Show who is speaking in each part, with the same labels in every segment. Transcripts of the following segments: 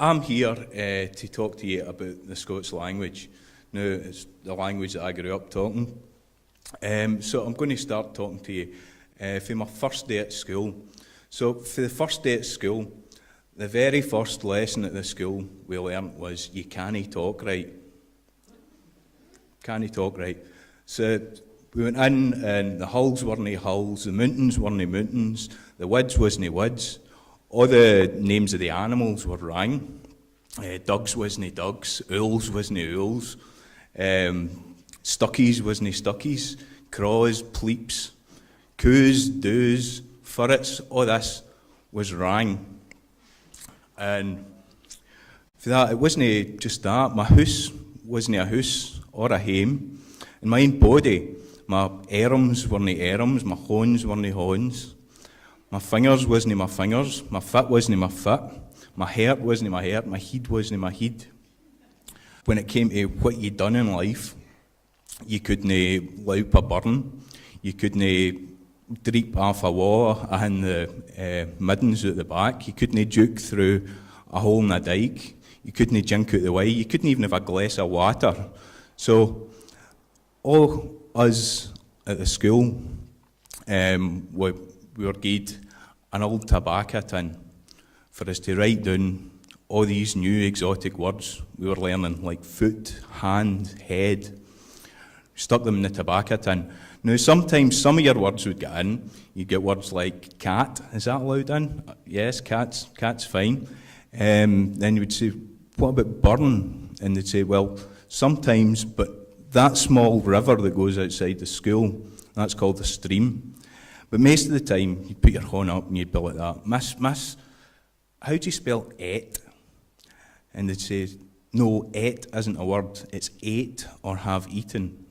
Speaker 1: I'm here to talk to you about the Scots language. Now, it's the language that I grew up talking. So I'm going to start talking to you for my first day at school. So for the first day at school, the very first lesson at the school we learnt was, you can't talk right. Can't talk right. So we went in, and the hulls weren't hulls, the mountains weren't mountains, the woods wasn't woods. All the names of the animals were wrong. Dugs wasn't dugs, owls wasn't owls, stuckies wasn't stuckies, craws, pleeps, coos, doos, ferrets, all this was wrong. And for that, it wasn't just that. My house wasn't a house or a hame. In my own body, my arms weren't arms, my horns weren't horns. My fingers wasn't my fingers, my foot wasn't my foot, my heart wasn't my heart, my head wasn't my head. When it came to what you'd done in life, you couldn't light up a burn, you couldn't dreep off a wall and the middens at the back, you couldn't juke through a hole in a dike, you couldn't jink out the way, you couldn't even have a glass of water. So all us at the school, we were given an old tobacco tin for us to write down all these new exotic words we were learning, like foot, hand, head. Stuck them in the tobacco tin. Now, sometimes some of your words would get in. You'd get words like cat. Is that allowed in? Yes, cat's fine. Then you would say, what about burn? And they'd say, well, sometimes, but that small river that goes outside the school, that's called a stream. But most of the time, you'd put your horn up and you'd be like that. Miss, how do you spell et? And they'd say, no, et isn't a word. It's ate or have eaten.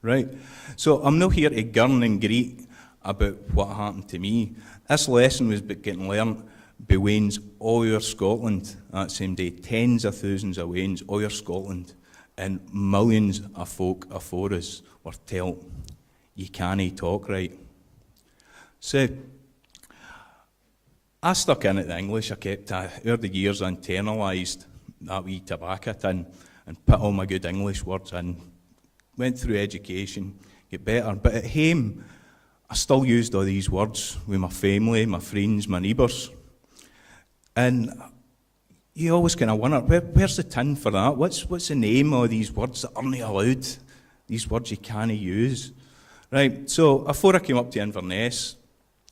Speaker 1: Right? So I'm not here to gurn and greet about what happened to me. This lesson was getting learnt by Wains all over Scotland that same day. Tens of thousands of Wains all over Scotland. And millions of folk afore us were told, you can't talk right. So, I stuck in at the English. I kept, over the years, internalised that wee tobacco tin and put all my good English words in. Went through education, get better. But at home, I still used all these words with my family, my friends, my neighbours. And you always kind of wonder, where's the tin for that? What's the name of these words that aren't allowed? These words you can't use. Right, so before I came up to Inverness,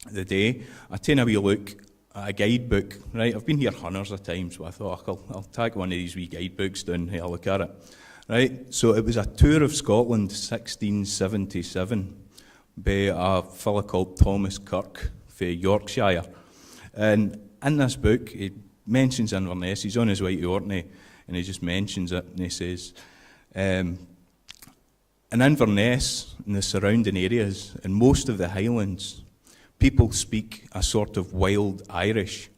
Speaker 1: the day, I taken a wee look at a guidebook, right? I've been here hundreds of times, but I thought I'll tag one of these wee guidebooks down and have a look at it, right? So it was a tour of Scotland, 1677, by a fella called Thomas Kirk for Yorkshire. And in this book, he mentions Inverness. He's on his way to Orkney, and he just mentions it, and he says, in Inverness, in the surrounding areas, and most of the Highlands, people speak a sort of wild Irish,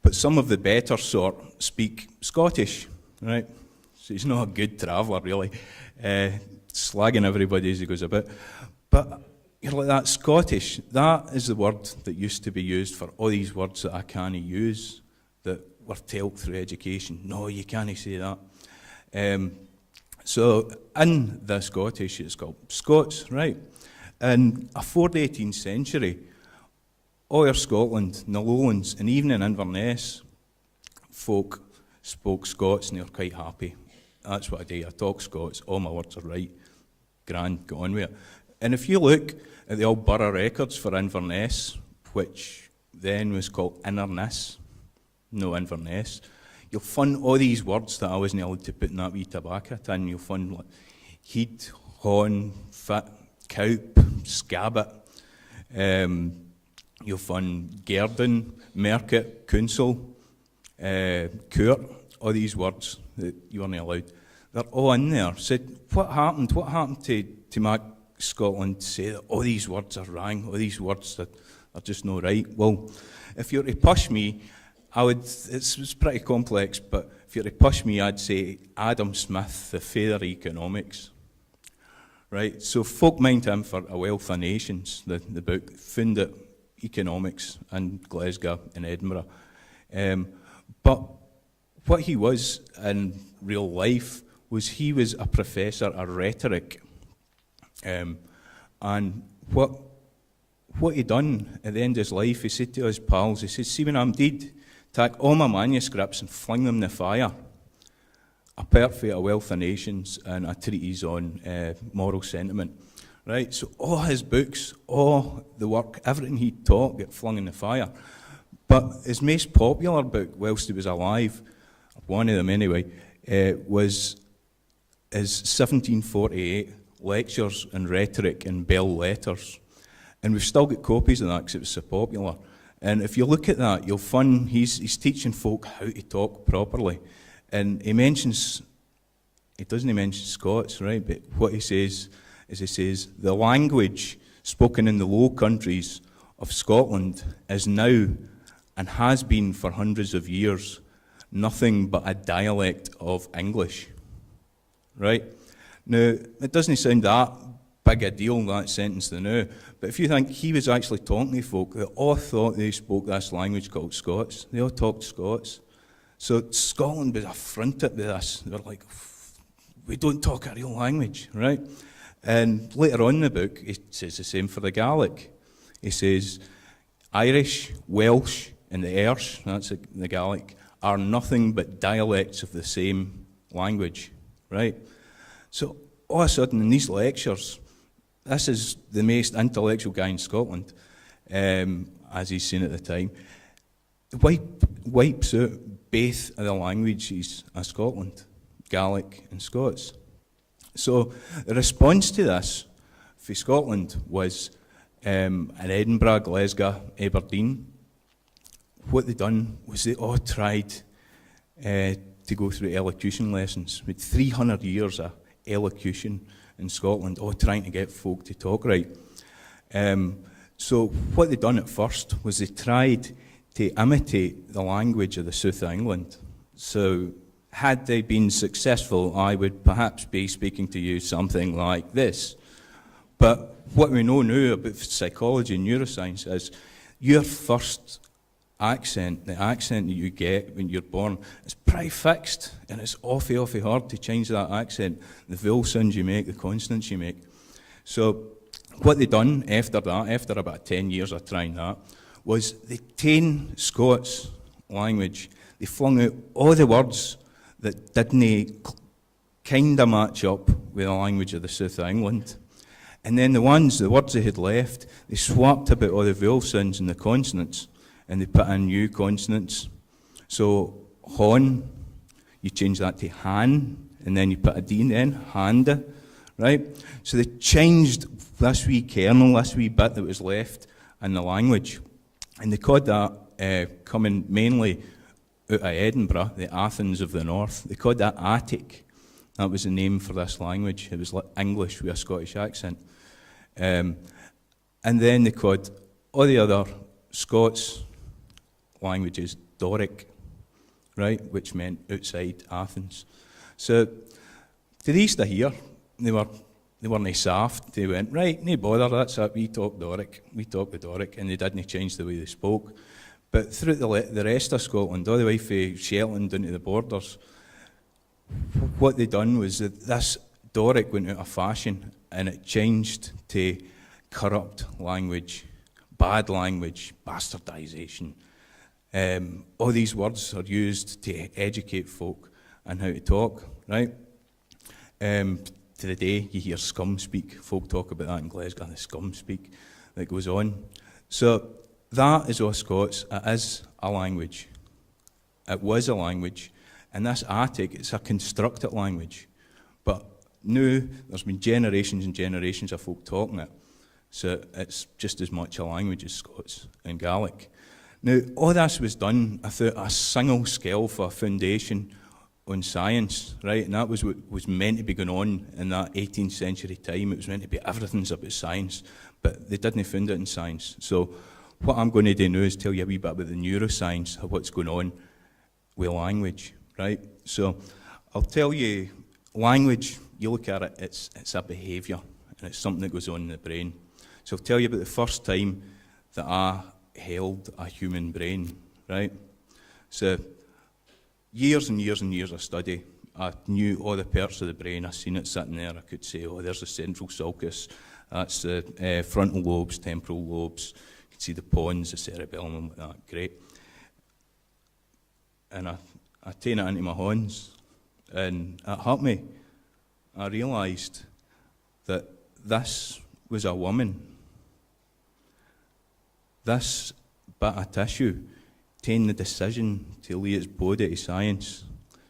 Speaker 1: but some of the better sort speak Scottish, right? So he's not a good traveller, really, slagging everybody as he goes about. But you're like, that Scottish, that is the word that used to be used for all these words that I can't use, that were taught through education. No, you can't say that. So in the Scottish, it's called Scots, right? And before the 18th century, all over Scotland, in the Lowlands, and even in Inverness, folk spoke Scots and they were quite happy. That's what I do. I talk Scots. All my words are right. Grand, go on with it. And if you look at the old borough records for Inverness, which then was called Inverness, no Inverness, you'll find all these words that I wasn't allowed to put in that wee tobacco tin. You'll find like heed, horn, fit, cowp, scabbit. You'll find Gerdon, Merket, Council, Court, all these words that you weren't allowed. They're all in there. Said, what happened? What happened to make Scotland say that all these words are wrong, all these words that are just not right? Well, if you were to push me, it's pretty complex, but if you were to push me, I'd say Adam Smith, the father of economics. Right, so folk mind him for A Wealth of Nations, the book, founded economics in Glasgow and Edinburgh. But what he was in real life was he was a professor of rhetoric. And what he done at the end of his life, he said to his pals, he said, see, when I'm dead, take all my manuscripts and fling them in the fire. A Perfect, A Wealth of Nations, and a treatise on moral sentiment. Right, so all his books, all the work, everything he taught got flung in the fire. But his most popular book, whilst he was alive, one of them anyway, was his 1748 Lectures on Rhetoric and Bell Letters. And we've still got copies of that because it was so popular. And if you look at that, you'll find he's teaching folk how to talk properly. And he doesn't mention Scots, right? But what he says is, the language spoken in the Low Countries of Scotland is now, and has been for hundreds of years, nothing but a dialect of English, right? Now, it doesn't sound that big a deal, that sentence, to know, but if you think he was actually talking to folk, they all thought they spoke this language called Scots. They all talked Scots. So Scotland was affronted with this. They were like, we don't talk a real language, right? And later on in the book, he says the same for the Gaelic. He says, Irish, Welsh, and the Erse, that's the Gaelic, are nothing but dialects of the same language, right? So all of a sudden in these lectures, this is the most intellectual guy in Scotland, as he's seen at the time, wipes out both of the languages of Scotland, Gaelic and Scots. So the response to this for Scotland was in Edinburgh, Glasgow, Aberdeen. What they done was they all tried to go through elocution lessons. With 300 years of elocution in Scotland, all trying to get folk to talk right. So what they done at first was they tried to imitate the language of the south of England. So had they been successful, I would perhaps be speaking to you something like this. But what we know now about psychology and neuroscience is your first accent, the accent that you get when you're born, is pretty fixed, and it's awfully hard to change that accent, the vowel sounds you make, the consonants you make. So what they done after that, after about 10 years of trying that, was they tamed Scots language. They flung out all the words that didn't kind of match up with the language of the south of England. And then the words they had left, they swapped about all the vowel sounds and the consonants, and they put in new consonants. So, hon, you change that to han, and then you put a D in the end, handa, right? So they changed this wee kernel, this wee bit that was left in the language. And they called that, coming mainly out of Edinburgh, the Athens of the North, they called that Attic. That was the name for this language. It was like English with a Scottish accent. And then they called all the other Scots languages Doric, right, which meant outside Athens. So to these to here, they weren't soft. They went, right, no bother, that's it, we talk Doric, we talk the Doric, and they didn't change the way they spoke. But throughout the rest of Scotland, all the way from Shetland down to the borders, what they done was that this Doric went out of fashion, and it changed to corrupt language, bad language, bastardisation. All these words are used to educate folk on how to talk, right? To the day you hear scum speak, folk talk about that in Glasgow, the scum speak that goes on. So that is all Scots. It is a language. It was a language. And this Attic, it's a constructed language. But now there's been generations and generations of folk talking it. So it's just as much a language as Scots and Gaelic. Now, all this was done without a single skill for a foundation on science, right? And that was what was meant to be going on in that 18th century time. It was meant to be everything's about science, but they didn't found it in science. So what I'm going to do now is tell you a wee bit about the neuroscience of what's going on with language, right? So I'll tell you, language, you look at it, it's a behaviour, and it's something that goes on in the brain. So I'll tell you about the first time that I held a human brain, right? So years and years and years of study, I knew all the parts of the brain. I seen it sitting there. I could say, oh, there's the central sulcus, that's the frontal lobes, temporal lobes. You can see the pons, the cerebellum, and that. Great. And I taken it into my hands, and it hurt me. I realised that this was a woman. This bit of tissue taking the decision to lay its body to science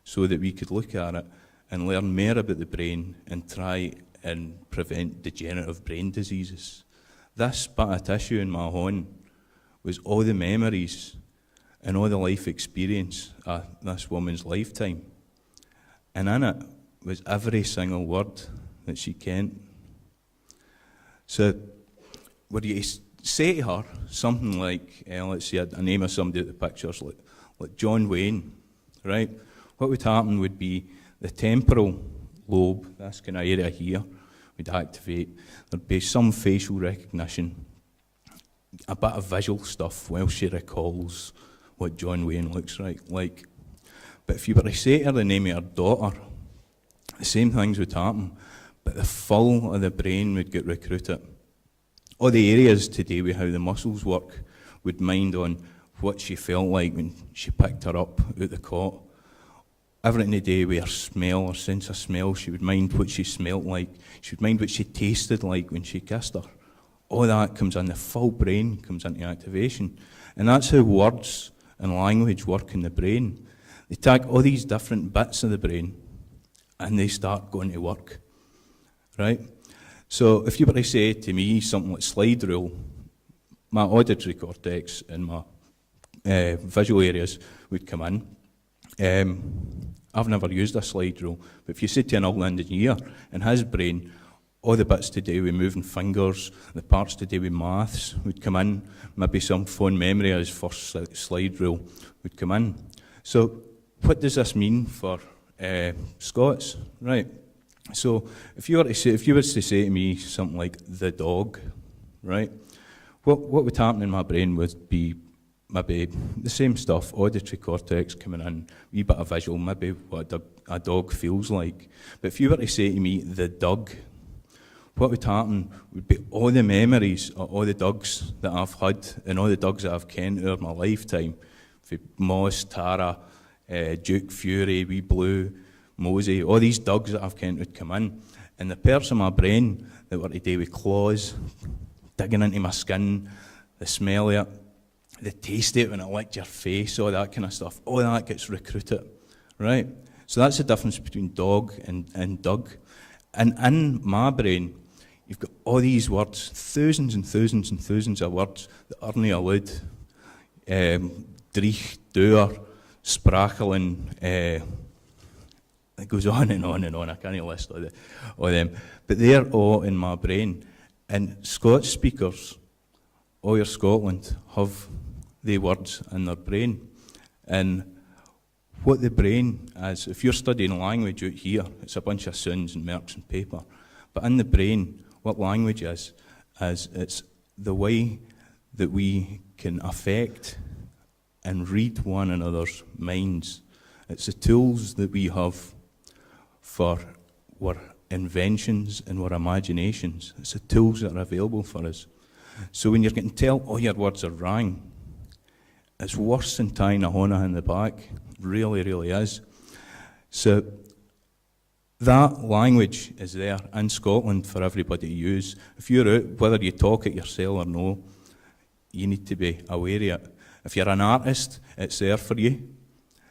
Speaker 1: so that we could look at it and learn more about the brain and try and prevent degenerative brain diseases. This bit of tissue in my hand was all the memories and all the life experience of this woman's lifetime. And in it was every single word that she kent. So, were you to say to her something like, let's say a name of somebody at the pictures, like John Wayne, right? What would happen would be the temporal lobe, this kind of area here, would activate. There'd be some facial recognition, a bit of visual stuff while she recalls what John Wayne looks like. But if you were to say to her the name of her daughter, the same things would happen, but the full of the brain would get recruited. All the areas to do with how the muscles work would mind on what she felt like when she picked her up out the cot. Everything to do with her smell, her sense of smell, she would mind what she smelt like. She would mind what she tasted like when she kissed her. All that comes in, the full brain comes into activation. And that's how words and language work in the brain. They take all these different bits of the brain and they start going to work, right? So if you were to say to me something like slide rule, my auditory cortex and my visual areas would come in. I've never used a slide rule, but if you say to an old engineer, in his brain, all the bits to do with moving fingers, the parts to do with maths would come in, maybe some fond memory of his first slide rule would come in. So what does this mean for Scots? Right. So if you were to say to me something like the dog, right? What would happen in my brain would be maybe the same stuff, auditory cortex coming in, a wee bit of visual, maybe what a dog feels like. But if you were to say to me the Doug, what would happen would be all the memories of all the dogs that I've had and all the dogs that I've kent over my lifetime. Moss, Tara, Duke, Fury, Wee Blue, Mosey, all these dogs that I've kent would come in. And the parts of my brain that were to do with claws, digging into my skin, the smell of it, the taste of it when it licked your face, all that kind of stuff, all that gets recruited, right? So that's the difference between dog and Doug. And in my brain, you've got all these words, thousands and thousands and thousands of words that aren't allowed. Dreich, doer, sprachelen, it goes on and on and on. I can't list all them. But they're all in my brain. And Scots speakers, all over Scotland, have the words in their brain. And what the brain is, if you're studying language out here, it's a bunch of sounds and marks and paper. But in the brain, what language is it's the way that we can affect and read one another's minds. It's the tools that we have for our inventions and our imaginations. It's the tools that are available for us. So when you're getting told all your words are wrong, it's worse than tying a hona in the back. It really, really is. So that language is there in Scotland for everybody to use. If you're out, whether you talk it yourself or no, you need to be aware of it. If you're an artist, it's there for you.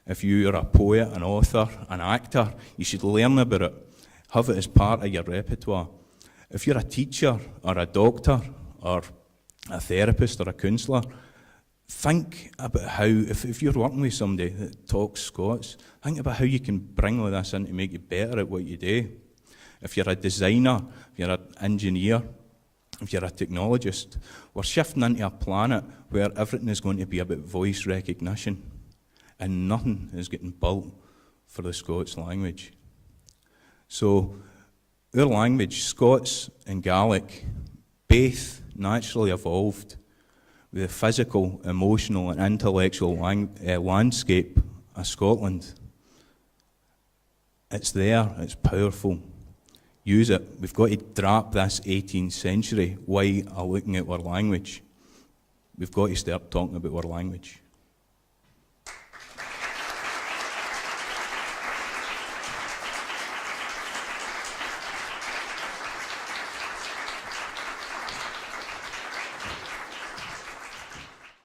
Speaker 1: If you're a poet, an author, an actor, you should learn about it. Have it as part of your repertoire. If you're a teacher or a doctor or a therapist or a counsellor, think about how, if you're working with somebody that talks Scots, think about how you can bring all this in to make you better at what you do. If you're a designer, if you're an engineer, if you're a technologist, we're shifting into a planet where everything is going to be about voice recognition and nothing is getting built for the Scots language. So our language, Scots and Gaelic, both naturally evolved with the physical, emotional and intellectual landscape of Scotland It's there, it's powerful. Use it. We've got to drop this 18th century way of looking at our language. We've got to start talking about our language.